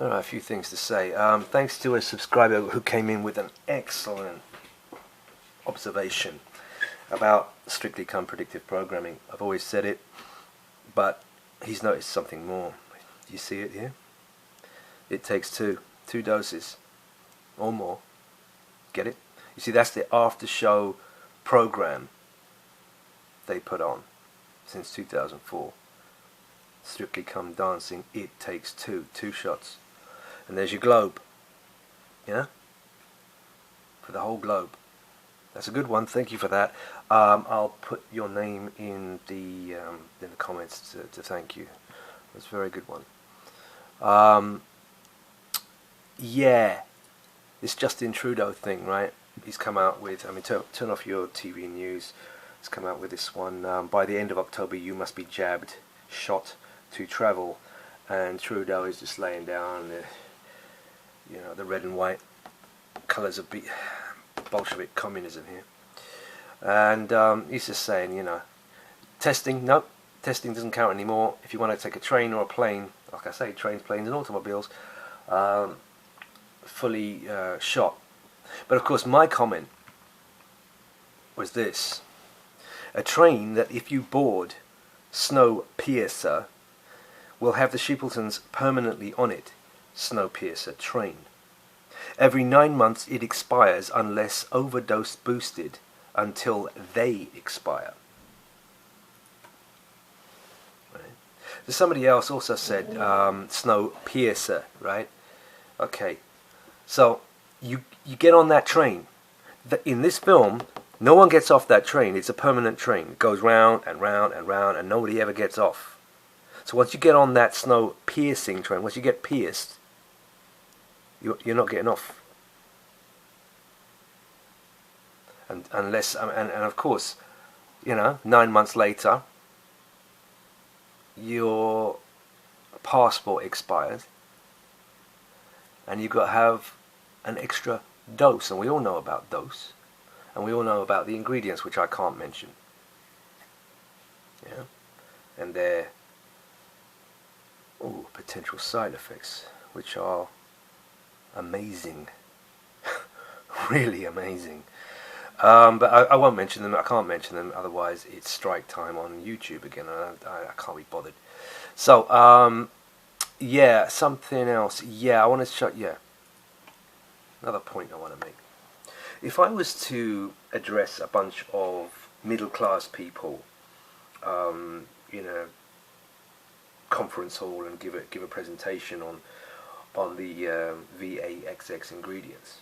A few things to say. Thanks to a subscriber who came in with an excellent observation about Strictly Come Predictive Programming. I've always said it, but he's noticed something more. You see it here? It takes two doses or more. Get it? You see, that's the after show program they put on since 2004. Strictly Come Dancing, it takes two shots. And there's your globe. Yeah? For the whole globe. That's a good one. Thank you for that. I'll put your name in the comments to thank you. That's a very good one. Yeah, this Justin Trudeau thing, right? He's come out with, turn off your TV news. He's come out with this one. By the end of October, you must be jabbed, shot to travel. And Trudeau is just laying down the red and white colours of Bolshevik communism here. And he's just saying, testing, nope, testing doesn't count anymore. If you want to take a train or a plane, like I say, trains, planes and automobiles, fully shot. But of course my comment was this: a train that if you board Snowpiercer will have the Sheepletons permanently on it. Snowpiercer train. Every 9 months it expires unless overdose boosted until they expire. Right. So somebody else also said Snowpiercer, right? Okay, so you get on that train. In this film, no one gets off that train. It's a permanent train. It goes round and round and round, and nobody ever gets off. So once you get on that snow piercing train, once you get pierced, you're not getting off. And unless, and of course, 9 months later, your passport expires, and you've got to have an extra dose, and we all know about dose, and we all know about the ingredients, which I can't mention. Yeah, and they're potential side effects, which are amazing, really amazing. But I won't mention them. I can't mention them, otherwise it's strike time on YouTube again. I can't be bothered. So yeah, something else. Yeah, I want to show. Yeah, another point I want to make. If I was to address a bunch of middle-class people, in a conference hall and give a presentation on the VAXX ingredients,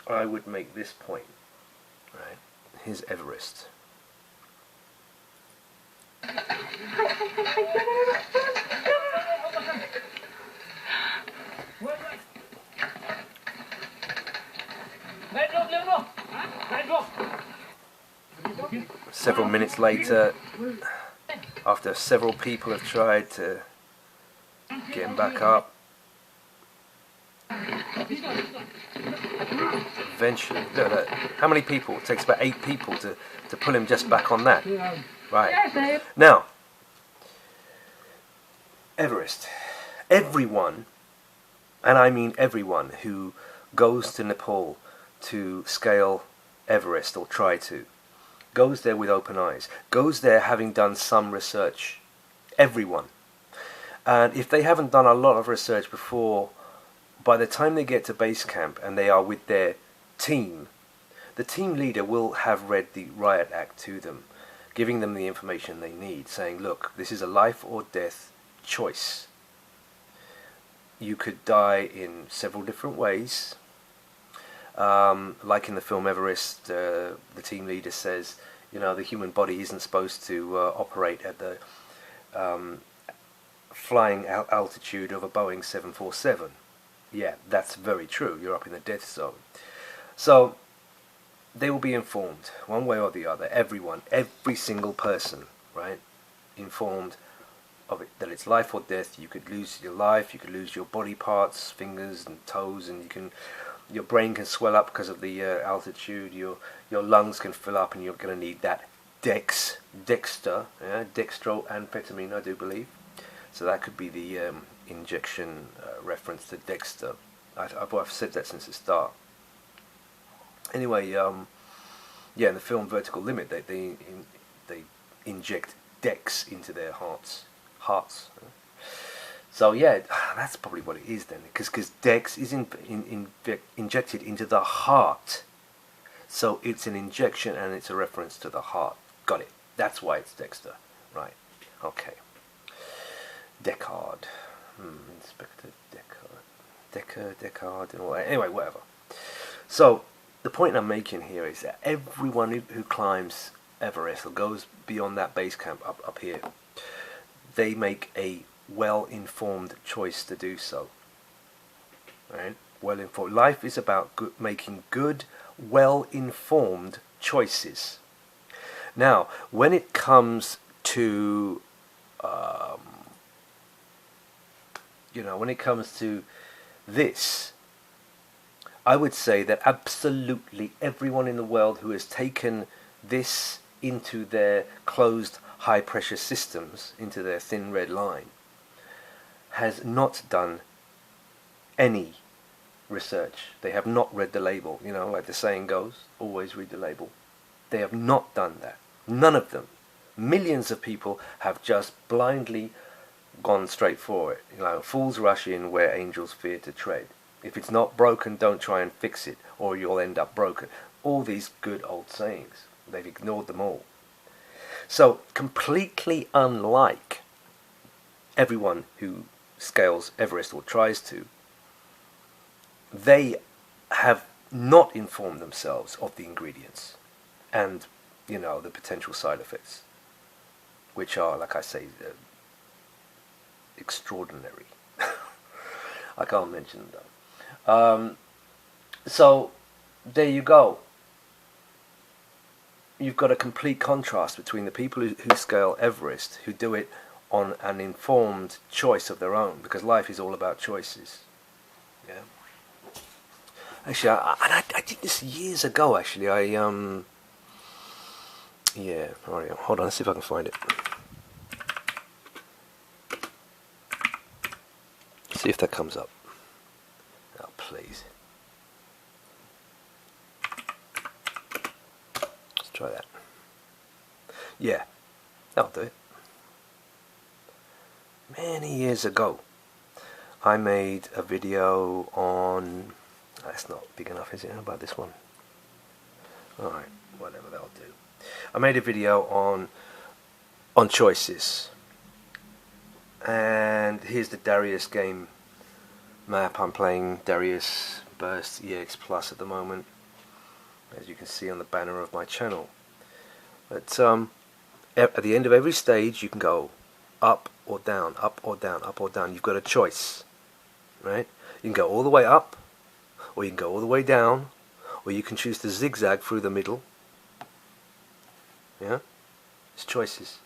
I would make this point. Right? Here's Everest. Several minutes later, after several people have tried to get him back up, eventually, look at that. How many people? It takes about 8 people to pull him just back on that. Right. Now, Everest. Everyone, and I mean everyone, who goes to Nepal to scale Everest or try to, goes there with open eyes, goes there having done some research. Everyone. And if they haven't done a lot of research before, by the time they get to base camp and they are with their team, the team leader will have read the Riot Act to them, giving them the information they need, saying, look, this is a life or death choice. You could die in several different ways. Like in the film Everest, the team leader says, the human body isn't supposed to operate at the flying altitude of a Boeing 747. Yeah, that's very true. You're up in the death zone. So they will be informed one way or the other. Everyone, every single person, right, informed of it, that it's life or death. You could lose your life, you could lose your body parts, fingers and toes, and your brain can swell up because of the altitude. Your lungs can fill up, and you're going to need that dextroamphetamine, I do believe. So that could be the injection reference to Dexter. I've said that since the start. Anyway, yeah, in the film Vertical Limit, they inject Dex into their hearts. So yeah, that's probably what it is then, because Dex is injected into the heart. So it's an injection and it's a reference to the heart. Got it. That's why it's Dexter. Right. Okay. Deckard. Inspector Deckard. Deckard and all that. Anyway, whatever. So the point I'm making here is that everyone who climbs Everest or goes beyond that base camp up here, they make a well-informed choice to do so. Right? Well-informed. Life is about making good, well-informed choices. Now, when it comes to, when it comes to this, I would say that absolutely everyone in the world who has taken this into their closed high-pressure systems, into their thin red line, has not done any research. They have not read the label. Like the saying goes, always read the label. They have not done that. None of them. Millions of people have just blindly gone straight for it. Fools rush in where angels fear to tread. If it's not broken, don't try and fix it, or you'll end up broken. All these good old sayings. They've ignored them all. So, completely unlike everyone who scales Everest or tries to, they have not informed themselves of the ingredients and, the potential side effects, which are, like I say, extraordinary. I can't mention them. So, there you go. You've got a complete contrast between the people who scale Everest, who do it on an informed choice of their own, because life is all about choices. Yeah. Actually, I did this years ago. Actually, yeah. All right, hold on. Let's see if I can find it. See if that comes up. Oh, please. Let's try that. Yeah, that'll do it. Many years ago, I made a video on... That's not big enough, is it? How about this one? Alright, whatever, that'll do. I made a video on choices. And here's the Darius game map. I'm playing Darius Burst EX Plus at the moment, as you can see on the banner of my channel. But at the end of every stage, you can go up or down, up or down, up or down. You've got a choice, right? You can go all the way up, or you can go all the way down, or you can choose to zigzag through the middle. Yeah? It's choices.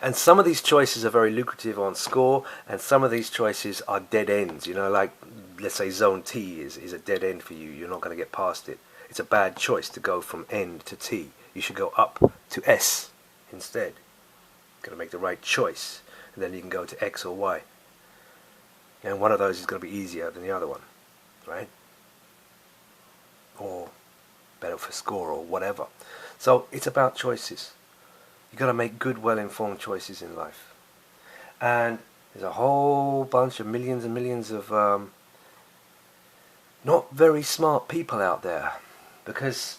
And some of these choices are very lucrative on score, and some of these choices are dead ends. Like, let's say Zone T is a dead end for you. You're not going to get past it. It's a bad choice to go from N to T. You should go up to S instead. Got to make the right choice, and then you can go to X or Y. And one of those is going to be easier than the other one, right? Or better for score or whatever. So it's about choices. You've got to make good, well-informed choices in life. And there's a whole bunch of millions and millions of not very smart people out there. Because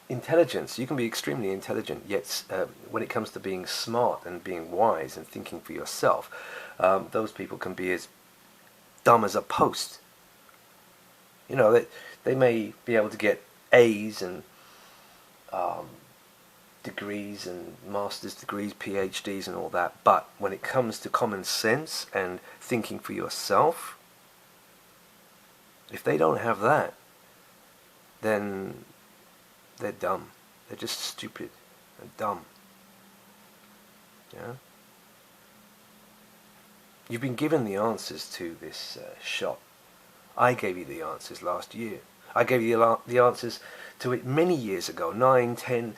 intelligence, you can be extremely intelligent, yet when it comes to being smart and being wise and thinking for yourself, those people can be as dumb as a post. They may be able to get A's and degrees and master's degrees, PhDs and all that, but when it comes to common sense and thinking for yourself, if they don't have that, then they're dumb. They're just stupid and dumb. Yeah? You've been given the answers to this shot. I gave you the answers last year. I gave you the answers to it many years ago, 9, 10,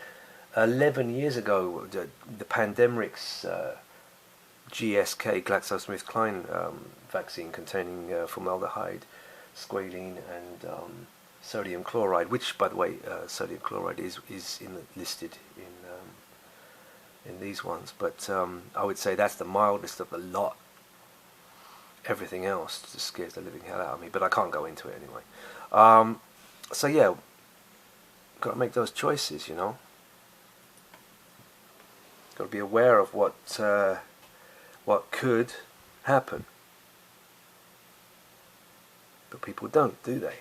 11 years ago. The pandemics GSK, GlaxoSmithKline vaccine containing formaldehyde, squalene, and sodium chloride, which, by the way, sodium chloride is listed in these ones. But I would say that's the mildest of the lot. Everything else just scares the living hell out of me. But I can't go into it anyway. So yeah, got to make those choices, you know. Got to be aware of what could happen. But people don't, do they?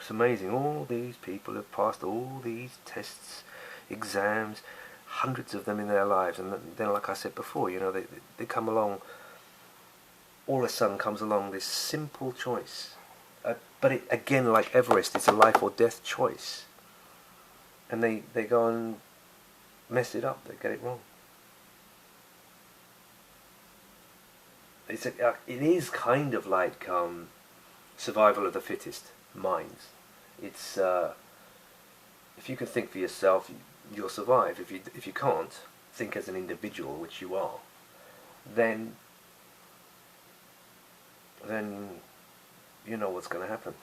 It's amazing. All these people have passed all these tests, exams, hundreds of them in their lives, and then, like I said before, you know, they come along. All of a sudden comes along this simple choice, but it, again, like Everest, it's a life or death choice, and they go and mess it up. They get it wrong. It is kind of like survival of the fittest minds. It's if you can think for yourself, you'll survive. If you can't think as an individual, which you are, then you know what's going to happen.